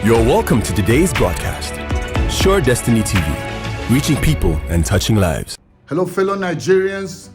You're welcome to today's broadcast. Sure Destiny TV, reaching people and touching lives. Hello, fellow Nigerians.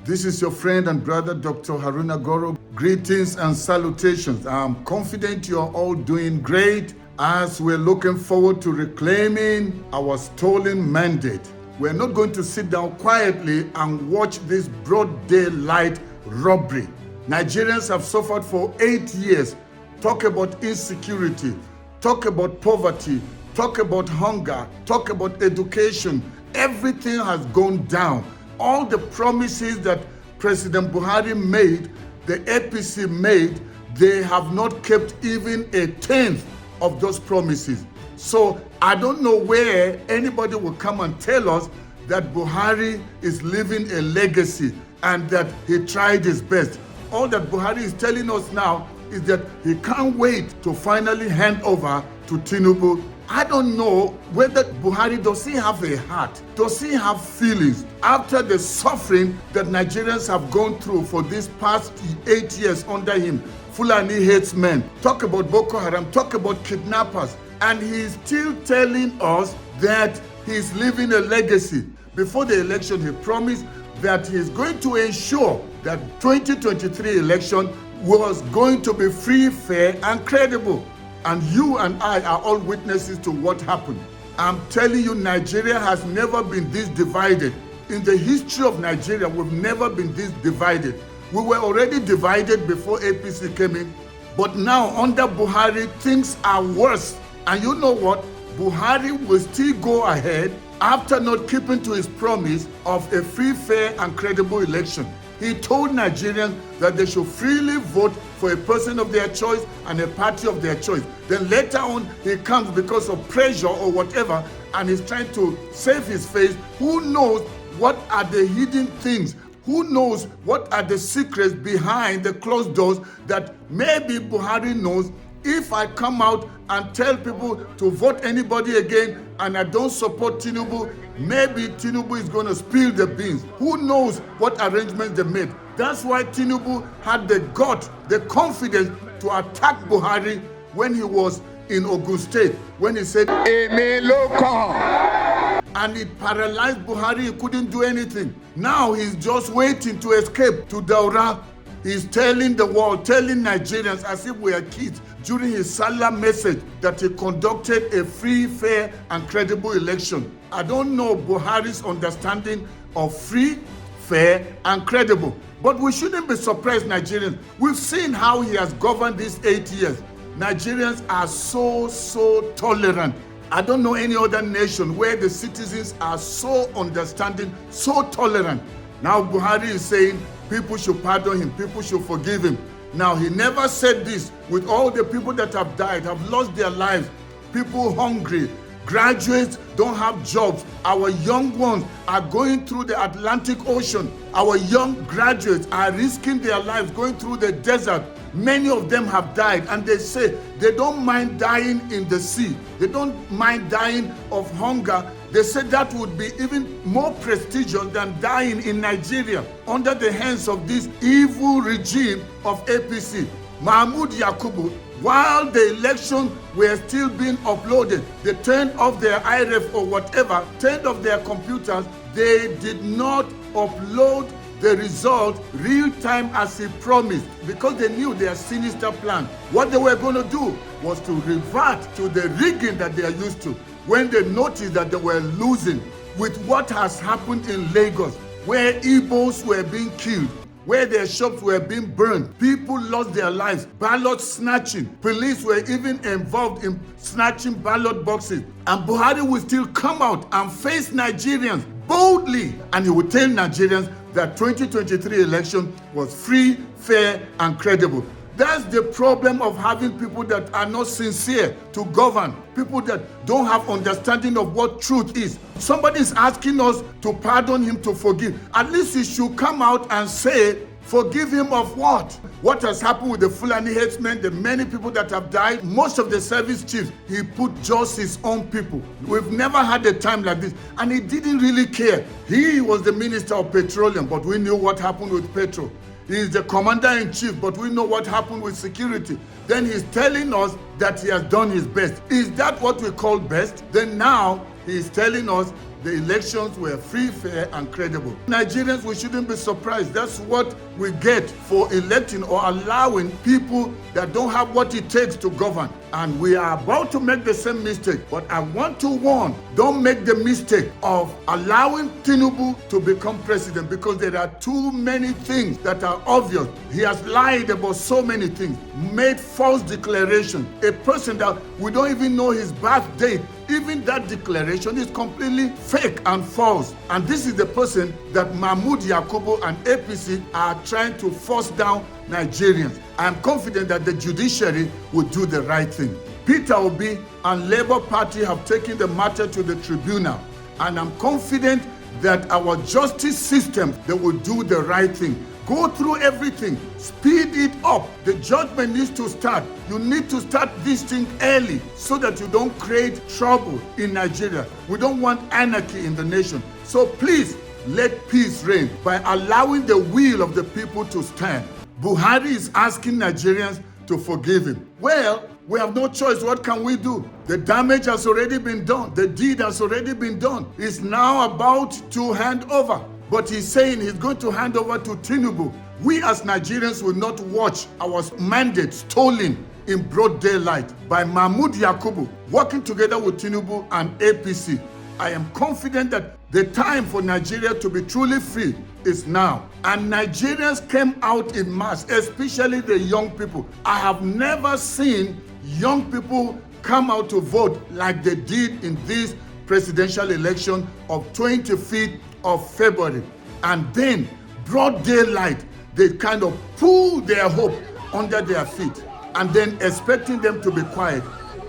This is your friend and brother, Dr. Haruna Goro. Greetings and salutations. I'm confident you're all doing great as we're looking forward to reclaiming our stolen mandate. We're not going to sit down quietly and watch this broad daylight robbery. Nigerians have suffered for 8 years. Talk about insecurity, talk about poverty, talk about hunger, talk about education. Everything has gone down. All the promises that President Buhari made, the APC made, they have not kept even a tenth of those promises. So I don't know where anybody will come and tell us that Buhari is leaving a legacy and that he tried his best. All that Buhari is telling us now is that he can't wait to finally hand over to Tinubu. I don't know whether Buhari, does he have a heart? Does he have feelings? After the suffering that Nigerians have gone through for these past 8 years under him, Fulani hates men, talk about Boko Haram, talk about kidnappers, and he's still telling us that he's leaving a legacy. Before the election, he promised that he's going to ensure that 2023 election was going to be free, fair, and credible. And you and I are all witnesses to what happened. I'm telling you, Nigeria has never been this divided. In the history of Nigeria, we've never been this divided. We were already divided before APC came in, but now under Buhari, things are worse. And you know what? Buhari will still go ahead after not keeping to his promise of a free, fair, and credible election. He told Nigerians that they should freely vote for a person of their choice and a party of their choice. Then later on, he comes because of pressure or whatever, and he's trying to save his face. Who knows what are the hidden things? Who knows what are the secrets behind the closed doors that maybe Buhari knows? If I come out and tell people to vote anybody again and I don't support Tinubu, maybe Tinubu is going to spill the beans. Who knows what arrangements they made? That's why Tinubu had the gut, the confidence to attack Buhari when he was in Ogun State, when he said, "Eme lokan," and it paralyzed Buhari. He couldn't do anything. Now he's just waiting to escape to Daura. He's telling the world, telling Nigerians as if we are kids during his Salah message that he conducted a free, fair, and credible election. I don't know Buhari's understanding of free, fair, and credible. But we shouldn't be surprised, Nigerians. We've seen how he has governed these 8 years. Nigerians are so tolerant. I don't know any other nation where the citizens are so understanding, so tolerant. Now Buhari is saying people should pardon him, people should forgive him. Now, he never said this with all the people that have died, have lost their lives, people hungry, graduates don't have jobs. Our young ones are going through the Atlantic Ocean. Our young graduates are risking their lives going through the desert. Many of them have died, and they say they don't mind dying in the sea. They don't mind dying of hunger. They said that would be even more prestigious than dying in Nigeria under the hands of this evil regime of APC. Mahmoud Yakubu, while the election were still being uploaded, they turned off their IRF or whatever, turned off their computers. They did not upload the result real time as he promised, because they knew their sinister plan. What they were going to do was to revert to the rigging that they are used to. When they noticed that they were losing with what has happened in Lagos, where Igbos were being killed, where their shops were being burned, people lost their lives, ballot snatching, police were even involved in snatching ballot boxes, and Buhari will still come out and face Nigerians boldly, and he would tell Nigerians that 2023 election was free, fair, and credible. That's the problem of having people that are not sincere to govern, people that don't have understanding of what truth is. Somebody is asking us to pardon him, to forgive. At least he should come out and say, forgive him of what? What has happened with the Fulani headsmen, the many people that have died, most of the service chiefs, he put just his own people. We've never had a time like this, and he didn't really care. He was the Minister of Petroleum, but we knew what happened with petrol. He is the commander-in-chief, but we know what happened with security. Then he's telling us that he has done his best. Is that what we call best? Then now he is telling us the elections were free, fair, and credible. Nigerians, we shouldn't be surprised. That's what we get for electing or allowing people that don't have what it takes to govern. And we are about to make the same mistake. But I want to warn, don't make the mistake of allowing Tinubu to become president, because there are too many things that are obvious. He has lied about so many things, made false declarations. A person that we don't even know his birth date, even that declaration is completely fake and false. And this is the person that Mahmoud Yakubu and APC are trying to force down Nigerians. I am confident that the judiciary will do the right thing. Peter Obi and Labour Party have taken the matter to the tribunal, and I'm confident that our justice system, they will do the right thing. Go through everything, speed it up. The judgment needs to start. You need to start this thing early so that you don't create trouble in Nigeria. We don't want anarchy in the nation. So please, let peace reign by allowing the will of the people to stand. Buhari is asking Nigerians to forgive him. Well, we have no choice. What can we do? The damage has already been done. The deed has already been done. It's now about to hand over. But he's saying he's going to hand over to Tinubu. We as Nigerians will not watch our mandate stolen in broad daylight by Mahmoud Yakubu, working together with Tinubu and APC. I am confident that the time for Nigeria to be truly free is now. And Nigerians came out in mass, especially the young people. I have never seen young people come out to vote like they did in this presidential election of 25th of February. And then, broad daylight, they kind of pull their hope under their feet and then expecting them to be quiet.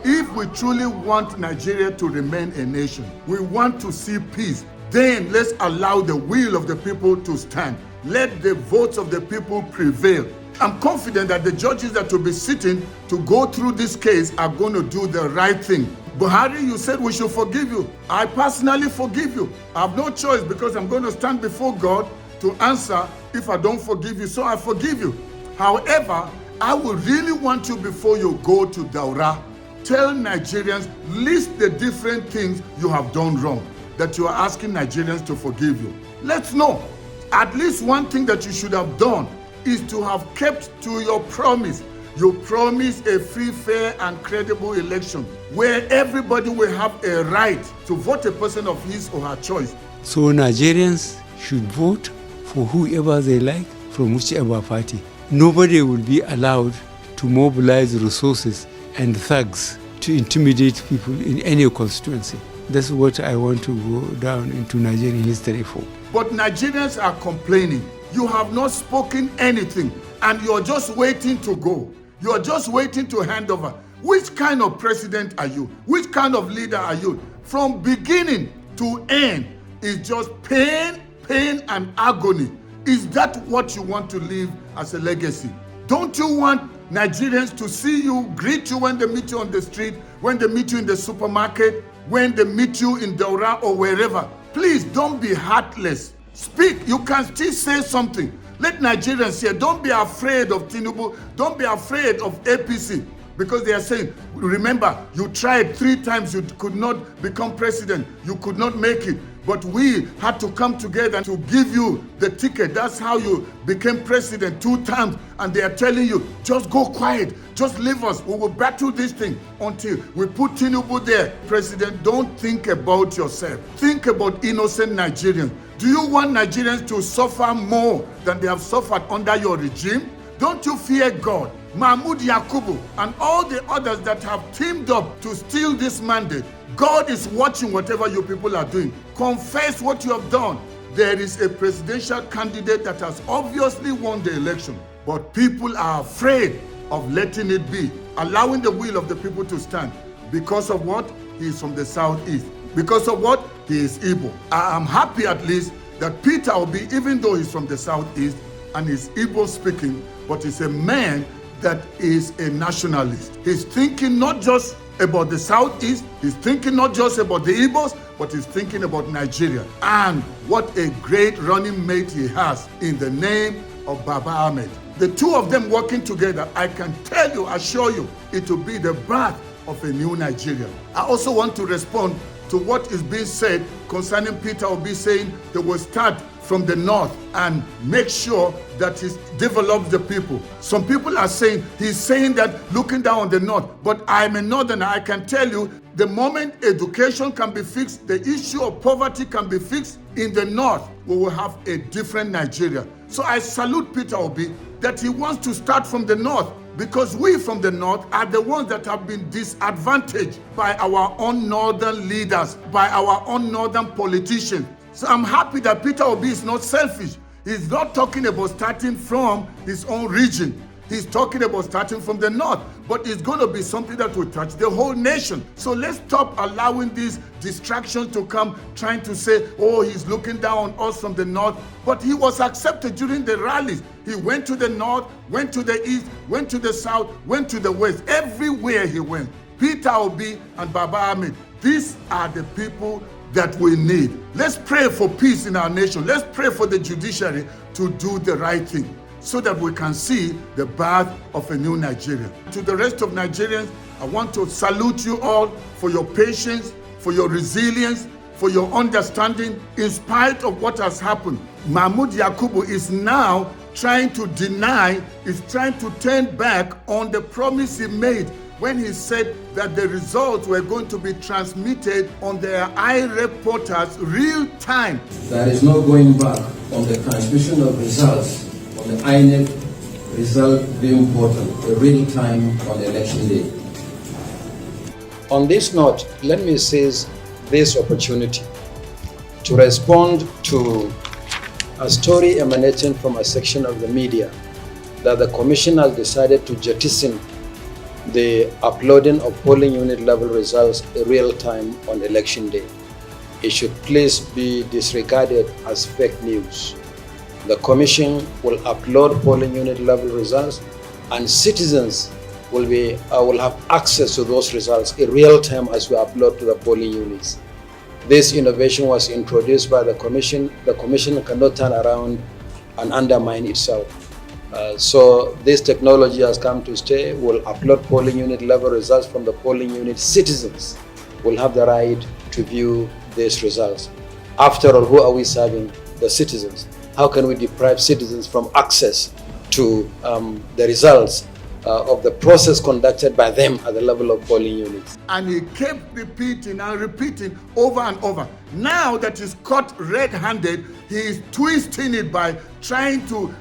If we truly want Nigeria to remain a nation, we want to see peace, then let's allow the will of the people to stand. Let the votes of the people prevail. I'm confident that the judges that will be sitting to go through this case are going to do the right thing. Buhari, you said we should forgive you. I personally forgive you. I have no choice because I'm going to stand before God to answer if I don't forgive you. So I forgive you. However, I would really want you, before you go to Daura, tell Nigerians, list the different things you have done wrong that you are asking Nigerians to forgive you. Let's know. At least one thing that you should have done is to have kept to your promise. You promised a free, fair, and credible election where everybody will have a right to vote a person of his or her choice. So Nigerians should vote for whoever they like from whichever party. Nobody will be allowed to mobilize resources and thugs to intimidate people in any constituency. That's what I want to go down into Nigerian history for. But Nigerians are complaining. You have not spoken anything, and you're just waiting to go. You're just waiting to hand over. Which kind of president are you? Which kind of leader are you? From beginning to end, it's just pain, and agony. Is that what you want to leave as a legacy? Don't you want Nigerians to see you, greet you when they meet you on the street, when they meet you in the supermarket, when they meet you in Daura or wherever? Please don't be heartless. Speak. You can still say something. Let Nigerians hear. Don't be afraid of Tinubu. Don't be afraid of APC. Because they are saying, remember, you tried 3 times, you could not become president. You could not make it. But we had to come together to give you the ticket. That's how you became president 2 times. And they are telling you, just go quiet. Just leave us. We will battle this thing until we put Tinubu there. President, don't think about yourself. Think about innocent Nigerians. Do you want Nigerians to suffer more than they have suffered under your regime? Don't you fear God? Mahmoud Yakubu and all the others that have teamed up to steal this mandate, God is watching whatever you people are doing. Confess what you have done. There is a presidential candidate that has obviously won the election, but people are afraid of letting it be, allowing the will of the people to stand. Because of what? He is from the southeast. Because of what? He is Igbo. I am happy at least that Peter Obi, even though he's from the southeast and is Igbo speaking, but he's a man that is a nationalist. He's thinking not just about the southeast, he's thinking not just about the Igbos, but he's thinking about Nigeria. And what a great running mate he has in the name of Baba Ahmed. The two of them working together, I can tell you, assure you, it will be the birth of a new Nigeria. I also want to respond to what is being said concerning Peter Obi saying they will start from the north and make sure that he develops the people. Some people are saying he's saying that looking down on the north, but I'm a northerner. I can tell you the moment education can be fixed, the issue of poverty can be fixed in the north, we will have a different Nigeria. So I salute Peter Obi that he wants to start from the north, because we from the north are the ones that have been disadvantaged by our own northern leaders, by our own northern politicians. So I'm happy that Peter Obi is not selfish. He's not talking about starting from his own region. He's talking about starting from the north, but it's going to be something that will touch the whole nation. So let's stop allowing these distractions to come, trying to say, oh, he's looking down on us from the north. But he was accepted during the rallies. He went to the north, went to the east, went to the south, went to the west. Everywhere he went. Peter Obi and Baba Ahmed, these are the people that we need. Let's pray for peace in our nation. Let's pray for the judiciary to do the right thing, so that we can see the birth of a new Nigeria. To the rest of Nigerians, I want to salute you all for your patience, for your resilience, for your understanding in spite of what has happened. Mahmoud Yakubu is now trying to deny, is trying to turn back on the promise he made when he said that the results were going to be transmitted on their iReporters real time. There is no going back on the transmission of results on the INEC result being important, the real time on the election day. On this note, let me seize this opportunity to respond to a story emanating from a section of the media that the Commission has decided to jettison the uploading of polling unit level results in real time on election day. It should please be disregarded as fake news. The Commission will upload polling unit level results, and citizens will have access to those results in real time as we upload to the polling units. This innovation was introduced by the Commission. The Commission cannot turn around and undermine itself. So this technology has come to stay. We'll upload polling unit level results from the polling unit. Citizens will have the right to view these results. After all, who are we serving? The citizens. How can we deprive citizens from access to the results of the process conducted by them at the level of polling units? And he kept repeating and repeating over and over. Now that he's caught red-handed, he is twisting it by trying to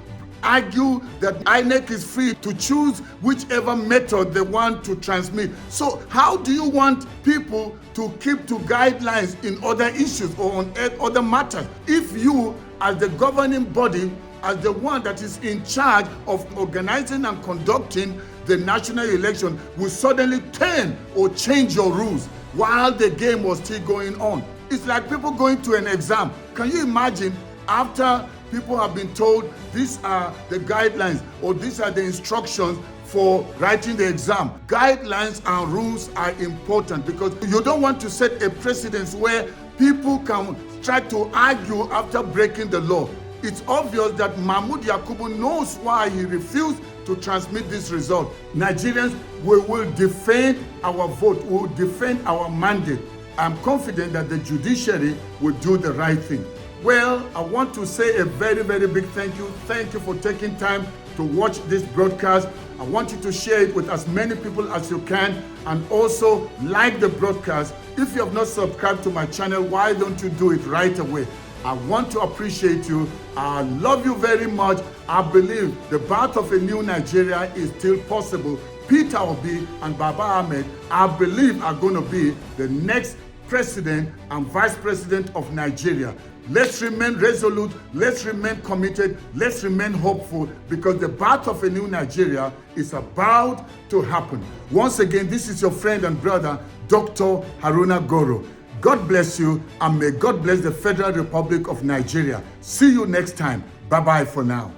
argue that INEC is free to choose whichever method they want to transmit. So how do you want people to keep to guidelines in other issues or on other matters if you, as the governing body, as the one that is in charge of organizing and conducting the national election, will suddenly turn or change your rules while the game was still going on? It's like people going to an exam. Can you imagine after people have been told these are the guidelines or these are the instructions for writing the exam? Guidelines and rules are important because you don't want to set a precedence where people can try to argue after breaking the law. It's obvious that Mahmoud Yakubu knows why he refused to transmit this result. Nigerians, we will defend our vote, we will defend our mandate. I'm confident that the judiciary will do the right thing. Well, I want to say a very, very big thank you. Thank you for taking time to watch this broadcast. I want you to share it with as many people as you can, and also like the broadcast. If you have not subscribed to my channel, why don't you do it right away? I want to appreciate you. I love you very much. I believe the birth of a new Nigeria is still possible. Peter Obi and Baba Ahmed, I believe, are going to be the next president and vice president of Nigeria. Let's remain resolute, let's remain committed, let's remain hopeful, because the birth of a new Nigeria is about to happen. Once again, this is your friend and brother, Dr. Haruna Goro. God bless you, and may God bless the Federal Republic of Nigeria. See you next time. Bye-bye for now.